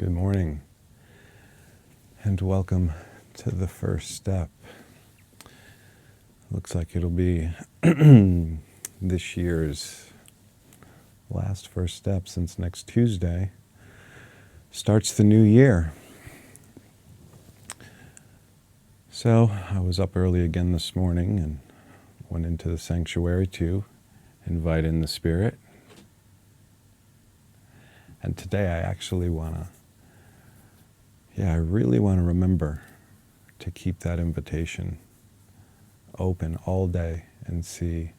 Good morning, and welcome to the first step. Looks like it'll be this year's last first step, since next Tuesday starts the new year. So I was up early again this morning and went into the sanctuary to invite in the Spirit. And today I actually I really want to remember to keep that invitation open all day and see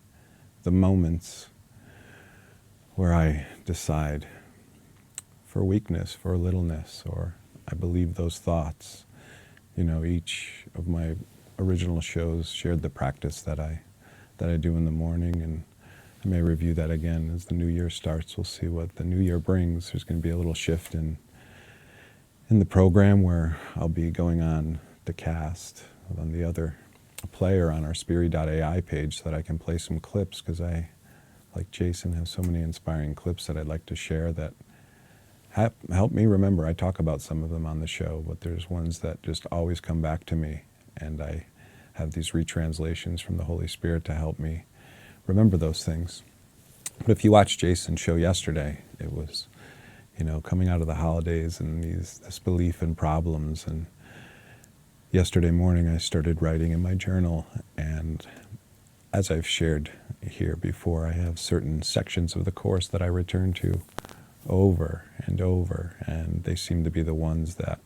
the moments where I decide for weakness, for littleness, or I believe those thoughts. You know, each of my original shows shared the practice that I do in the morning, and I may review that again as the new year starts. We'll see what the new year brings. There's going to be a little shift in the program where I'll be going on the cast on the other player on our Spiri.ai page so that I can play some clips, because I, like Jason, have so many inspiring clips that I'd like to share that help me remember. I talk about some of them on the show, but there's ones that just always come back to me, and I have these retranslations from the Holy Spirit to help me remember those things. But if you watched Jason's show yesterday, it was, coming out of the holidays and this belief in problems. And yesterday morning I started writing in my journal, and as I've shared here before, I have certain sections of the Course that I return to over and over, and they seem to be the ones that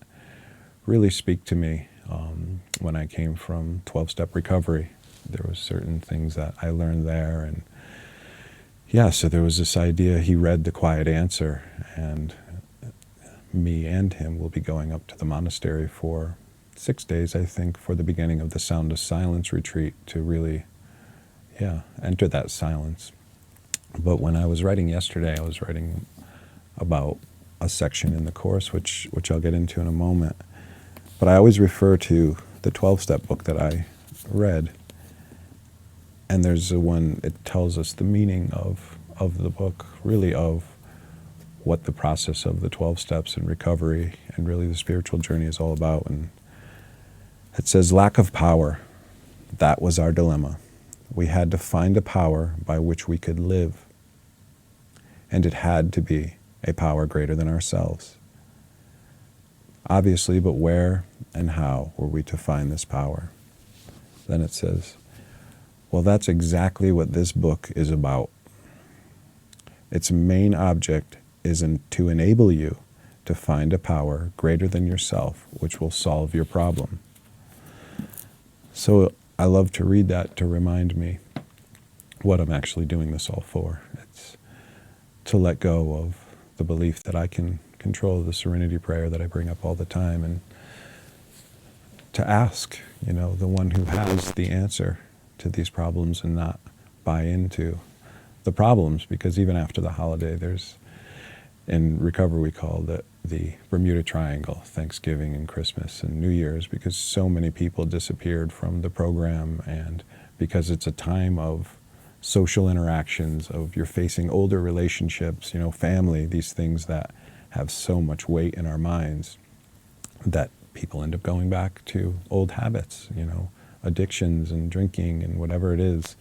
really speak to me. When I came from 12-step recovery, there was certain things that I learned there, and so there was this idea. He read The Quiet Answer, and me and him will be going up to the monastery for 6 days, I think, for the beginning of the Sound of Silence retreat to really, enter that silence. But when I was writing yesterday, I was writing about a section in the Course, which I'll get into in a moment. But I always refer to the 12-step book that I read. And there's one, it tells us the meaning of the book, really of what the process of the 12 steps in recovery and really the spiritual journey is all about. And it says, lack of power, that was our dilemma. We had to find a power by which we could live. And it had to be a power greater than ourselves. Obviously, but where and how were we to find this power? Then it says, well, that's exactly what this book is about. Its main object is to enable you to find a power greater than yourself, which will solve your problem. So I love to read that to remind me what I'm actually doing this all for. It's to let go of the belief that I can control the serenity prayer that I bring up all the time, and to ask, the one who has the answer to these problems, and not buy into the problems. Because even after the holiday, there's, in recovery we call the Bermuda Triangle, Thanksgiving and Christmas and New Year's, because so many people disappeared from the program, and because it's a time of social interactions, of you're facing older relationships, family, these things that have so much weight in our minds, that people end up going back to old habits, addictions and drinking and whatever it is.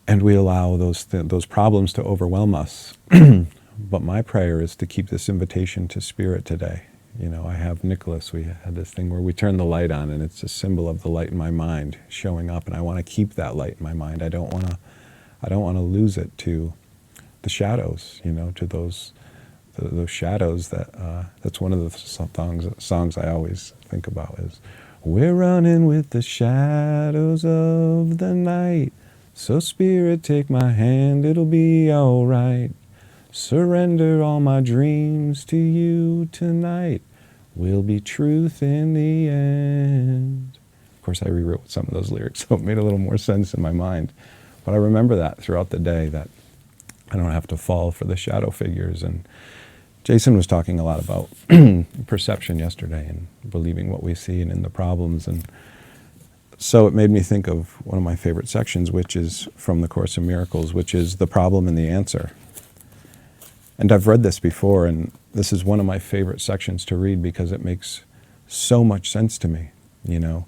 And we allow those problems to overwhelm us. But my prayer is to keep this invitation to Spirit today. I have Nicholas, we had this thing where we turn the light on, and it's a symbol of the light in my mind showing up, and I want to keep that light in my mind. I don't want to lose it to the shadows, to those shadows that's one of the songs I always think about is, we're running with the shadows of the night. So Spirit, take my hand, it'll be all right. Surrender all my dreams to you tonight. Will be truth in the end. Of course, I rewrote some of those lyrics, so it made a little more sense in my mind. But I remember that throughout the day, that I don't have to fall for the shadow figures. And Jason was talking a lot about perception yesterday and believing what we see and in the problems. And so it made me think of one of my favorite sections, which is from the Course in Miracles, which is the problem and the answer. And I've read this before, and this is one of my favorite sections to read because it makes so much sense to me, you know.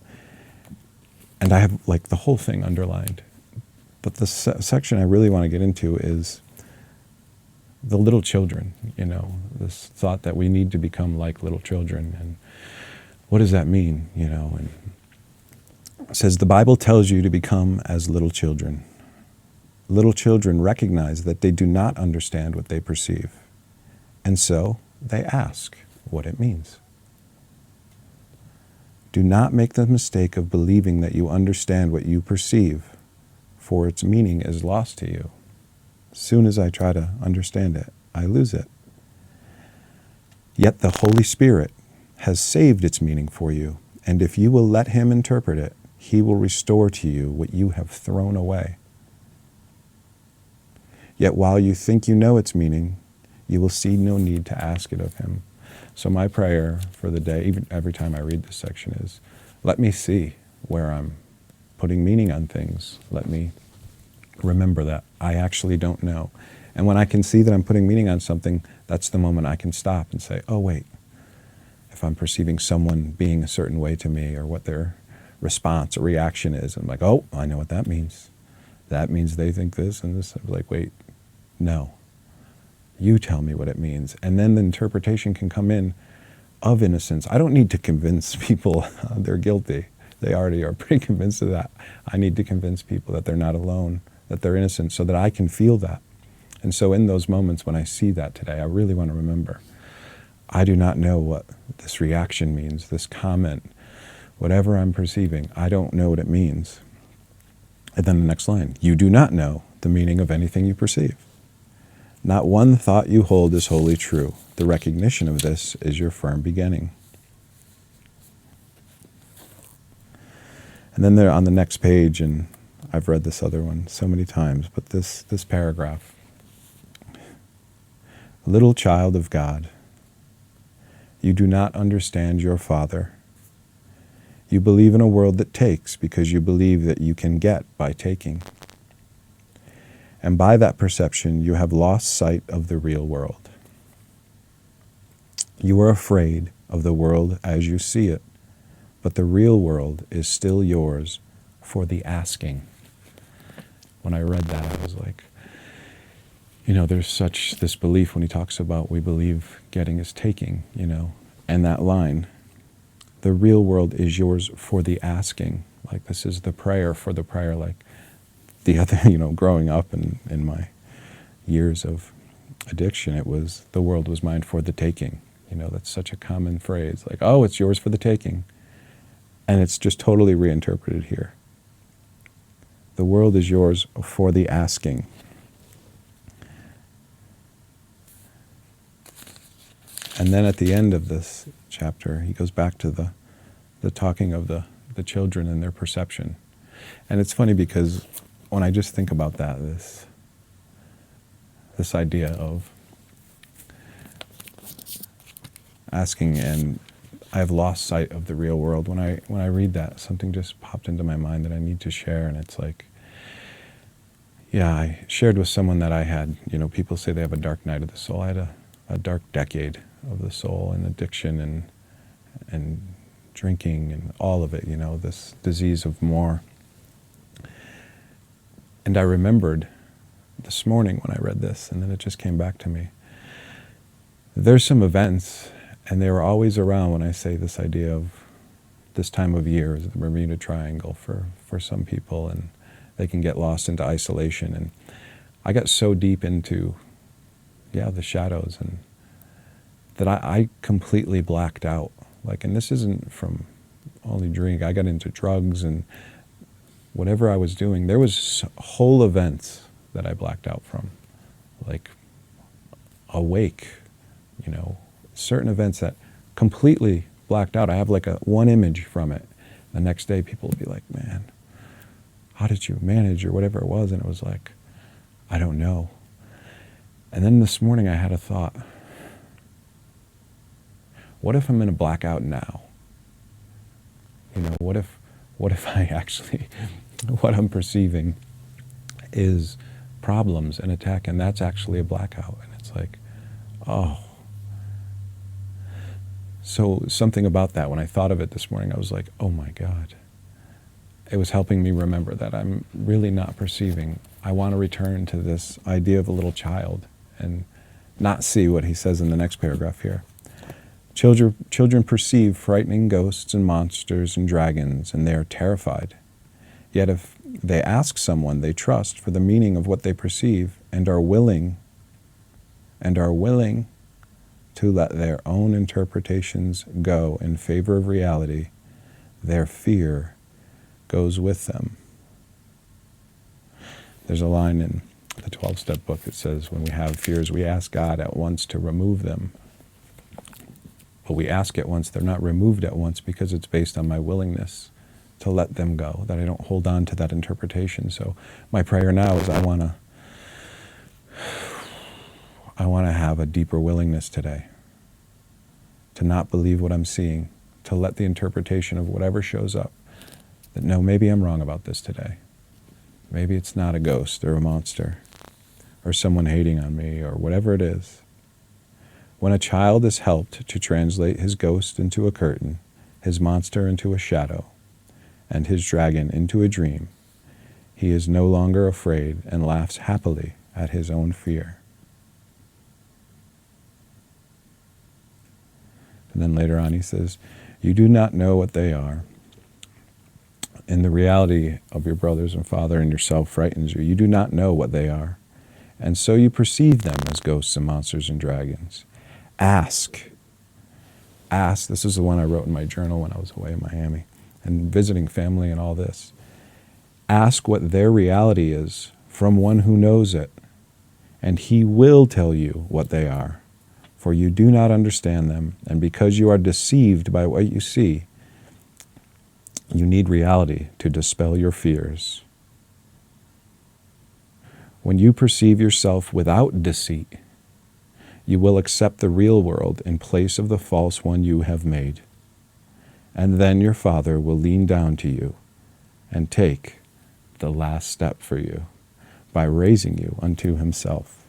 And I have like the whole thing underlined. But the section I really want to get into is the little children, you know, this thought that we need to become like little children. And what does that mean, you know? And it says, the Bible tells you to become as little children. Little children recognize that they do not understand what they perceive. And so they ask what it means. Do not make the mistake of believing that you understand what you perceive, for its meaning is lost to you. As soon as I try to understand it, I lose it. Yet the Holy Spirit has saved its meaning for you, and if you will let Him interpret it, He will restore to you what you have thrown away. Yet while you think you know its meaning, you will see no need to ask it of Him. So my prayer for the day, even every time I read this section, is let me see where I'm putting meaning on things. Let me remember that I actually don't know. And when I can see that I'm putting meaning on something, that's the moment I can stop and say, oh wait, if I'm perceiving someone being a certain way to me or what their response or reaction is, I'm like, oh, I know what that means. That means they think this and this. I'm like, wait, no. You tell me what it means. And then the interpretation can come in of innocence. I don't need to convince people they're guilty. They already are pretty convinced of that. I need to convince people that they're not alone, that they're innocent, so that I can feel that. And so in those moments when I see that today, I really want to remember, I do not know what this reaction means, this comment, whatever I'm perceiving, I don't know what it means. And then the next line, you do not know the meaning of anything you perceive. Not one thought you hold is wholly true. The recognition of this is your firm beginning. And then there on the next page, and I've read this other one so many times, but this paragraph. Little child of God, you do not understand your Father. You believe in a world that takes because you believe that you can get by taking. And by that perception, you have lost sight of the real world. You are afraid of the world as you see it, but the real world is still yours for the asking. When I read that, I was like, you know, there's such this belief when he talks about we believe getting is taking, you know, and that line, the real world is yours for the asking. Like this is the prayer for the prayer, like the other, you know, growing up in my years of addiction, it was the world was mine for the taking. You know, that's such a common phrase, like, oh, it's yours for the taking. And it's just totally reinterpreted here. The world is yours for the asking. And then at the end of this chapter, he goes back to the talking of the children and their perception. And it's funny because when I just think about that, this idea of asking, and I've lost sight of the real world. When I read that, something just popped into my mind that I need to share, and it's like, yeah, I shared with someone that I had, you know, people say they have a dark night of the soul. I had a dark decade of the soul and addiction and drinking and all of it, you know, this disease of more. And I remembered this morning when I read this, and then it just came back to me. There's some events, and they were always around when I say this idea of this time of year, the Bermuda Triangle for some people, and they can get lost into isolation. And I got so deep into, the shadows, and that I completely blacked out. Like, and this isn't from only drink. I got into drugs and whatever I was doing. There was whole events that I blacked out from, like awake, you know, certain events that completely blacked out. I have like one image from it. The next day people will be like, man, how did you manage, or whatever it was? And it was like, I don't know. And then this morning I had a thought. What if I'm in a blackout now? You know, what if I actually, what I'm perceiving is problems and attack, and that's actually a blackout? And it's like, oh, So something about that, when I thought of it this morning, I was like, oh my God. It was helping me remember that I'm really not perceiving. I want to return to this idea of a little child and not see what he says in the next paragraph here. Children perceive frightening ghosts and monsters and dragons, and they are terrified. Yet if they ask someone they trust for the meaning of what they perceive and are willing to let their own interpretations go in favor of reality, their fear goes with them. There's a line in the 12-step book that says, when we have fears, we ask God at once to remove them. But we ask at once, they're not removed at once because it's based on my willingness to let them go, that I don't hold on to that interpretation. So my prayer now is I want to have a deeper willingness today to not believe what I'm seeing, to let the interpretation of whatever shows up, that no, maybe I'm wrong about this today. Maybe it's not a ghost or a monster or someone hating on me or whatever it is. When a child is helped to translate his ghost into a curtain, his monster into a shadow, and his dragon into a dream, he is no longer afraid and laughs happily at his own fear. And then later on he says, you do not know what they are. And the reality of your brothers and father and yourself frightens you. You do not know what they are. And so you perceive them as ghosts and monsters and dragons. Ask. This is the one I wrote in my journal when I was away in Miami and visiting family and all this. Ask what their reality is from one who knows it, and he will tell you what they are. For you do not understand them, and because you are deceived by what you see, you need reality to dispel your fears. When you perceive yourself without deceit, you will accept the real world in place of the false one you have made. And then your Father will lean down to you and take the last step for you by raising you unto himself.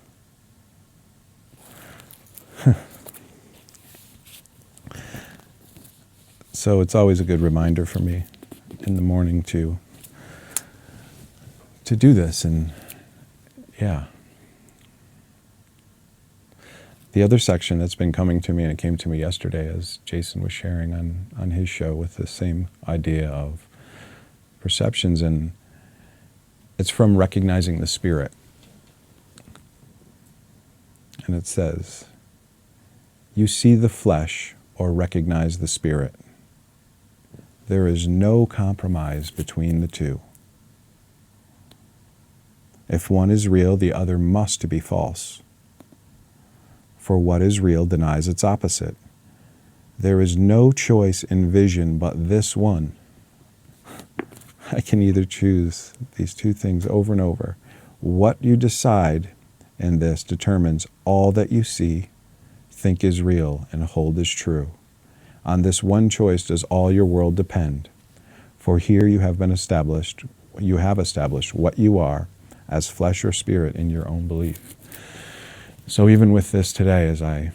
So it's always a good reminder for me in the morning to do this. And yeah. The other section that's been coming to me, and it came to me yesterday as Jason was sharing on his show with the same idea of perceptions, and it's from recognizing the spirit. And it says, you see the flesh or recognize the spirit. There is no compromise between the two. If one is real, the other must be false. For what is real denies its opposite. There is no choice in vision but this one. I can either choose these two things over and over. What you decide in this determines all that you see, think is real, and hold is true. On this one choice does all your world depend. For here you have established what you are as flesh or spirit in your own belief. So even with this today, as I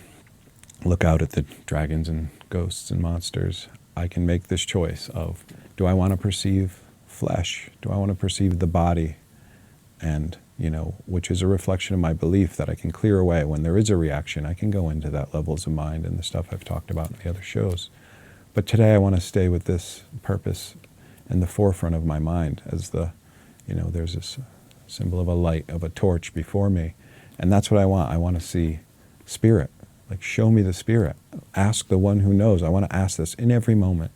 look out at the dragons and ghosts and monsters, I can make this choice of, do I want to perceive flesh? Do I want to perceive the body? And, which is a reflection of my belief that I can clear away. When there is a reaction, I can go into that levels of mind and the stuff I've talked about in the other shows. But today I want to stay with this purpose in the forefront of my mind as there's this symbol of a light, of a torch before me. And that's what I want. I want to see spirit. Like, show me the spirit. Ask the one who knows. I want to ask this in every moment.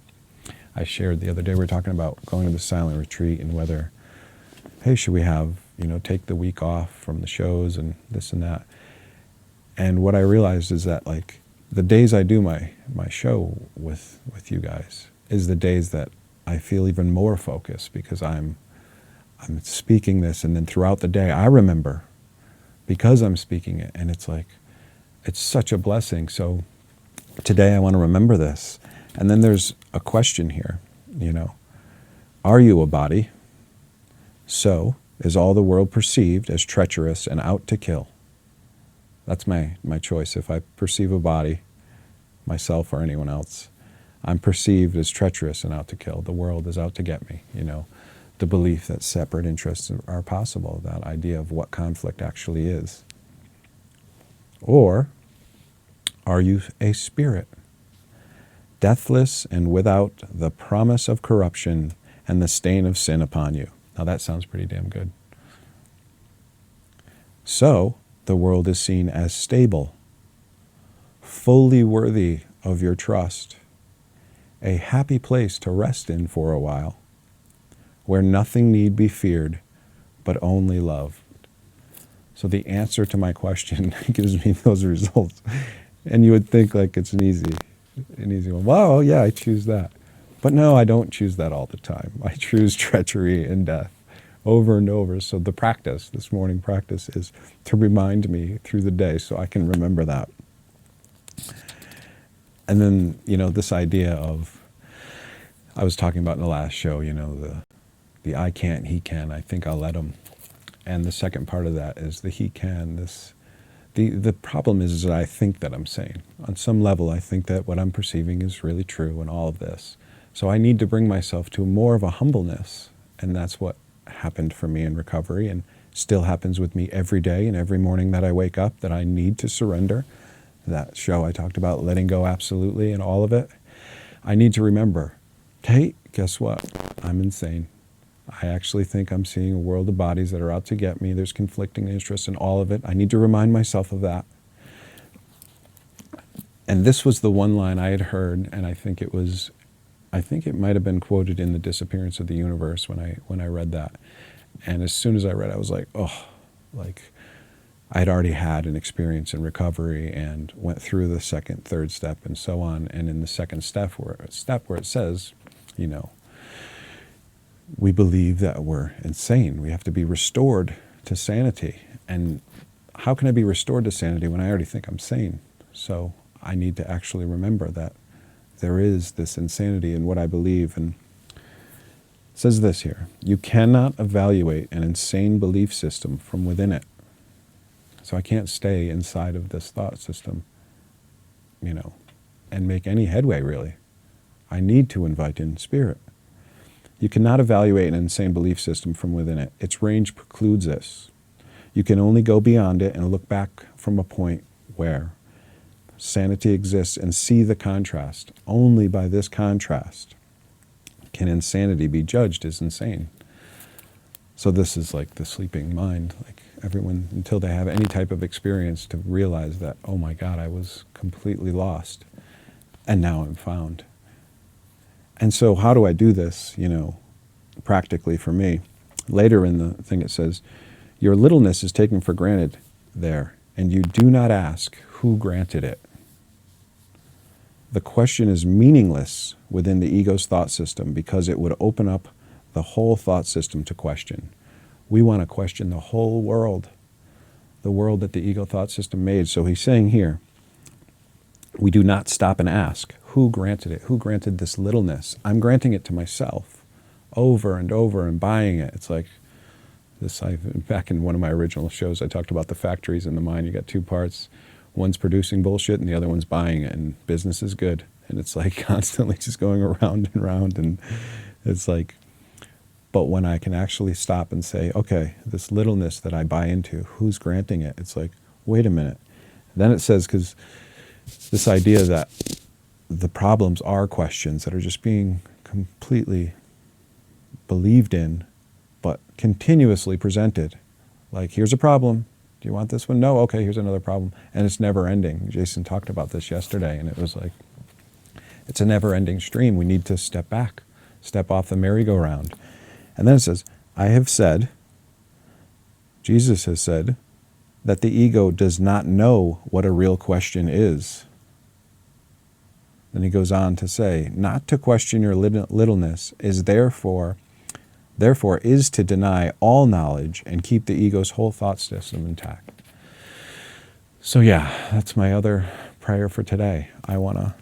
I shared the other day, we were talking about going to the silent retreat and whether, hey, should we have, take the week off from the shows and this and that. And what I realized is that, like, the days I do my show with you guys is the days that I feel even more focused, because I'm speaking this, and then throughout the day I remember because I'm speaking it, and it's like, it's such a blessing. So today I want to remember this. And then there's a question here, are you a body? So is all the world perceived as treacherous and out to kill? That's my choice. If I perceive a body, myself or anyone else. I'm perceived as treacherous and out to kill. The world is out to get me, the belief that separate interests are possible, that idea of what conflict actually is. Or are you a spirit, deathless and without the promise of corruption and the stain of sin upon you? Now that sounds pretty damn good. So the world is seen as stable, fully worthy of your trust, a happy place to rest in for a while, where nothing need be feared, but only loved. So the answer to my question gives me those results. And you would think like it's an easy one. Well, yeah, I choose that. But no, I don't choose that all the time. I choose treachery and death over and over. So the practice, this morning practice, is to remind me through the day so I can remember that. And then, this idea of, I was talking about in the last show, the I can't, he can, I think I'll let him. And the second part of that is the he can. The problem is that I think that I'm sane. On some level, I think that what I'm perceiving is really true and all of this. So I need to bring myself to more of a humbleness. And that's what happened for me in recovery and still happens with me every day and every morning that I wake up, that I need to surrender. That show I talked about, letting go absolutely and all of it. I need to remember, hey, guess what? I'm insane. I actually think I'm seeing a world of bodies that are out to get me. There's conflicting interests in all of it. I need to remind myself of that. And this was the one line I had heard, and I think it might have been quoted in The Disappearance of the Universe when I read that. And as soon as I read it, I was like, oh, like I'd already had an experience in recovery and went through the second, third step and so on. And in the second step where it says, we believe that we're insane. We have to be restored to sanity. And how can I be restored to sanity when I already think I'm sane? So I need to actually remember that there is this insanity in what I believe. And it says this here, you cannot evaluate an insane belief system from within it. So I can't stay inside of this thought system, and make any headway really. I need to invite in spirit. You cannot evaluate an insane belief system from within it. Its range precludes this. You can only go beyond it and look back from a point where sanity exists and see the contrast. Only by this contrast can insanity be judged as insane. So this is like the sleeping mind, like everyone, until they have any type of experience to realize that, oh my God, I was completely lost, and now I'm found. And so how do I do this, practically for me? Later in the thing it says, your littleness is taken for granted there, and you do not ask who granted it. The question is meaningless within the ego's thought system because it would open up the whole thought system to question. We want to question the whole world, the world that the ego thought system made. So he's saying here, we do not stop and ask, who granted it? Who granted this littleness? I'm granting it to myself over and over and buying it. It's like this, back in one of my original shows, I talked about the factories in the mind. You got two parts. One's producing bullshit and the other one's buying it, and business is good. And it's like constantly just going around and around, and it's like, but when I can actually stop and say, okay, this littleness that I buy into, who's granting it? It's like, wait a minute. Then it says, because this idea that the problems are questions that are just being completely believed in, but continuously presented. Like, here's a problem. Do you want this one? No? Okay, here's another problem. And it's never ending. Jason talked about this yesterday, and it was like, it's a never ending stream. We need to step back, step off the merry-go-round. And then it says, I have said, Jesus has said, that the ego does not know what a real question is. Then he goes on to say, not to question your littleness is therefore is to deny all knowledge and keep the ego's whole thought system intact. So yeah, that's my other prayer for today. I want to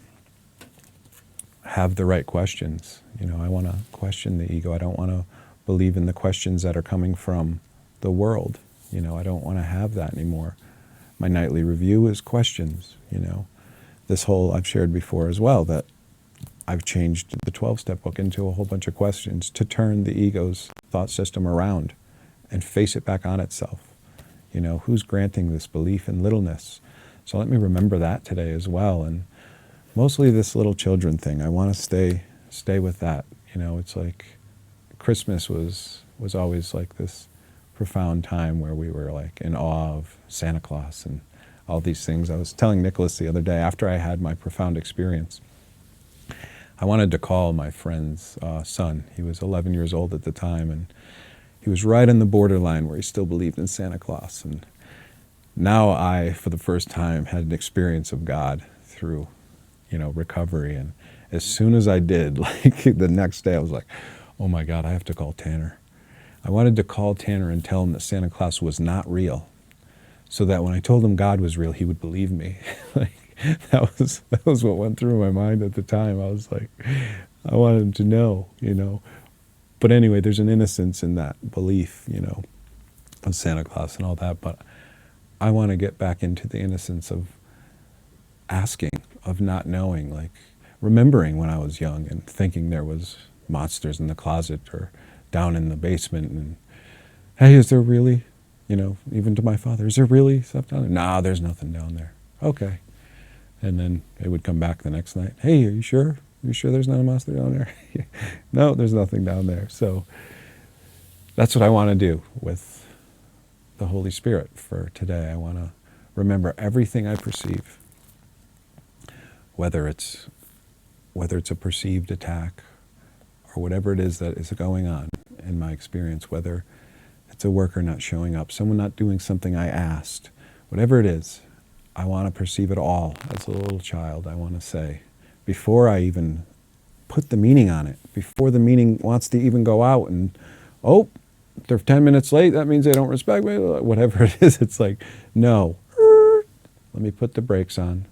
have the right questions. I want to question the ego. I don't want to believe in the questions that are coming from the world. I don't want to have that anymore. My nightly review is questions, The this whole, I've shared before as well, that I've changed the 12-step book into a whole bunch of questions to turn the ego's thought system around and face it back on itself. You know, who's granting this belief in littleness? So let me remember that today as well. And mostly this little children thing, I want to stay with that. You know, it's like Christmas was always like this profound time where we were like in awe of Santa Claus and all these things. I was telling Nicholas the other day, after I had my profound experience, I wanted to call my friend's son. He was 11 years old at the time, and he was right on the borderline where he still believed in Santa Claus. And now I, for the first time, had an experience of God through, you know, recovery. And as soon as I did, like the next day, I was like, oh my God, I have to call Tanner. I wanted to call Tanner and tell him that Santa Claus was not real, so that when I told him God was real, he would believe me. Like, that was what went through my mind at the time. I was like, I wanted him to know, you know. But anyway, there's an innocence in that belief, you know, of Santa Claus and all that. But I want to get back into the innocence of asking, of not knowing, like remembering when I was young and thinking there was monsters in the closet or down in the basement. And, hey, is there really, you know, even to my father, is there really stuff down there? Nah, there's nothing down there. Okay. And then it would come back the next night. Hey, are you sure? Are you sure there's not a monster down there? No, there's nothing down there. So that's what I want to do with the Holy Spirit for today. I want to remember everything I perceive, whether it's a perceived attack or whatever it is that is going on in my experience, whether it's a worker not showing up, someone not doing something I asked, whatever it is. I want to perceive it all as a little child. I want to say, before I even put the meaning on it, before the meaning wants to even go out and, oh, they're 10 minutes late, that means they don't respect me, whatever it is, it's like, no, let me put the brakes on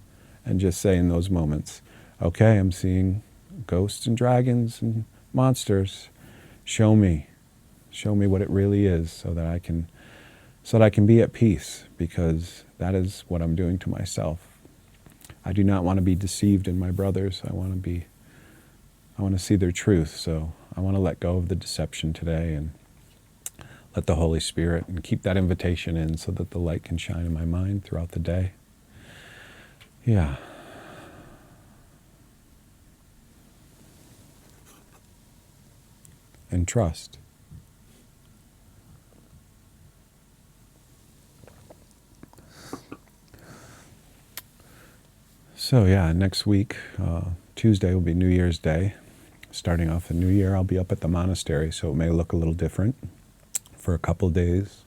and just say in those moments, okay, I'm seeing ghosts and dragons and monsters. Show me what it really is so that I can be at peace, because that is what I'm doing to myself. I do not want to be deceived in my brothers. I want to see their truth. So I want to let go of the deception today and let the Holy Spirit and keep that invitation in so that the light can shine in my mind throughout the day. Yeah. And trust. So yeah, next week, Tuesday will be New Year's Day. Starting off the new year, I'll be up at the monastery, so it may look a little different for a couple of days.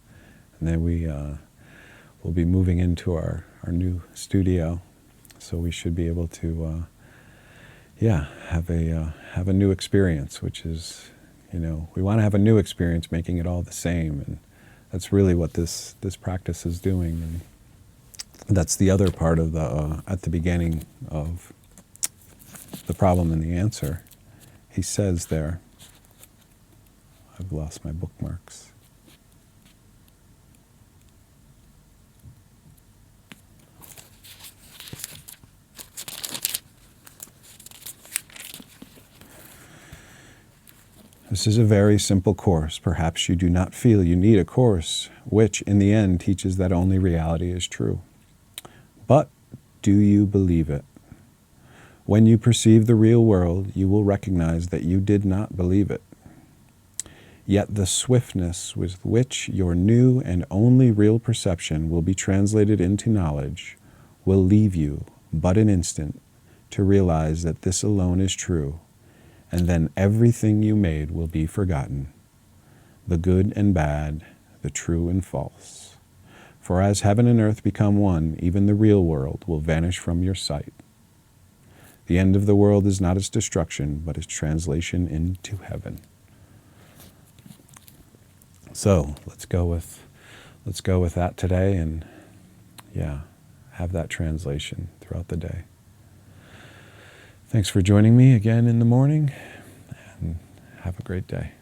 And then we'll be moving into our new studio, so we should be able to have a new experience, which is, you know, we want to have a new experience, making it all the same, and that's really what this practice is doing. And that's the other part of the at the beginning of the problem and the answer. He says there, I've lost my bookmarks. This is a very simple course. Perhaps you do not feel you need a course, which in the end teaches that only reality is true. But do you believe it? When you perceive the real world, you will recognize that you did not believe it. Yet the swiftness with which your new and only real perception will be translated into knowledge will leave you but an instant to realize that this alone is true, and then everything you made will be forgotten, the good and bad, the true and false. For as heaven and earth become one, even the real world will vanish from your sight. The end of the world is not its destruction, but its translation into heaven. So let's go with that today, and have that translation throughout the day. Thanks for joining me again in the morning, and have a great day.